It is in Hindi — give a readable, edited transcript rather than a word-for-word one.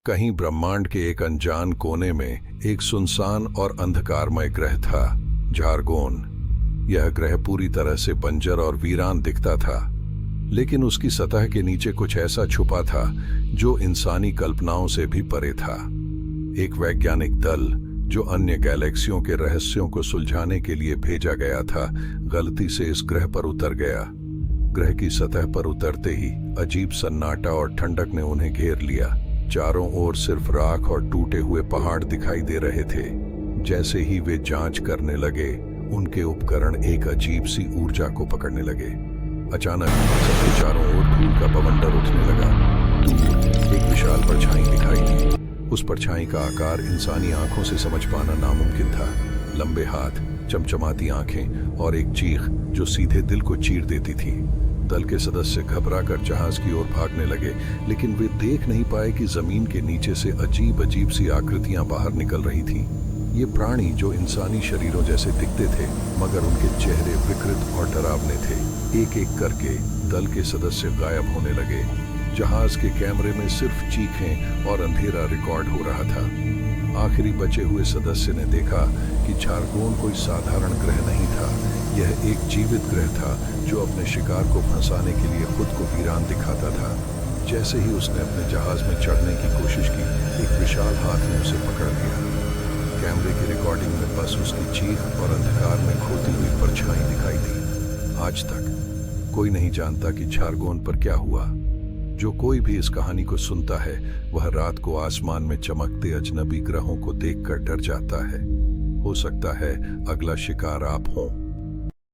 कहीं ब्रह्मांड के एक अनजान कोने में एक सुनसान और अंधकारमय ग्रह था, झारगोन। यह ग्रह पूरी तरह से बंजर और वीरान दिखता था, लेकिन उसकी सतह के नीचे कुछ ऐसा छुपा था जो इंसानी कल्पनाओं से भी परे था। एक वैज्ञानिक दल जो अन्य गैलेक्सियों के रहस्यों को सुलझाने के लिए भेजा गया था, गलती से इस ग्रह पर उतर गया। ग्रह की सतह पर उतरते ही अजीब सन्नाटा और ठंडक ने उन्हें घेर लिया। चारों ओर सिर्फ राख और टूटे हुए पहाड़ दिखाई दे रहे थे। जैसे ही वे जांच करने लगे, उनके उपकरण एक अजीब सी ऊर्जा को पकड़ने लगे। अचानक सबके चारों ओर धूल का बवंडर उठने लगा। दूर एक विशाल परछाई दिखाई दी। उस परछाई का आकार इंसानी आंखों से समझ पाना नामुमकिन था। लंबे हाथ, चमचमाती आंखें और एक चीख जो सीधे दिल को चीर देती थी। दल के सदस्य घबराकर जहाज की ओर भागने लगे, लेकिन वे देख नहीं पाए कि जमीन के नीचे से अजीब अजीब सी आकृतियां बाहर निकल रही थीं। ये प्राणी जो इंसानी शरीरों जैसे दिखते थे, मगर उनके चेहरे विकृत और डरावने थे। एक एक करके दल के सदस्य गायब होने लगे। जहाज के कैमरे में सिर्फ चीखें और अंधेरा रिकॉर्ड हो रहा था। आखिरी बचे हुए सदस्य ने देखा कि झारगोन कोई साधारण ग्रह नहीं था। यह एक जीवित ग्रह था जो अपने शिकार को फंसाने के लिए खुद को वीरान दिखाता था। जैसे ही उसने अपने जहाज में चढ़ने की कोशिश की, एक विशाल हाथ ने उसे पकड़ लिया। कैमरे की रिकॉर्डिंग में बस उसकी चीख और अंधकार में खोती हुई परछाई दिखाई दी। आज तक कोई नहीं जानता कि झारगोन पर क्या हुआ। जो कोई भी इस कहानी को सुनता है, वह रात को आसमान में चमकते अजनबी ग्रहों को देखकर डर जाता है। हो सकता है अगला शिकार आप हों।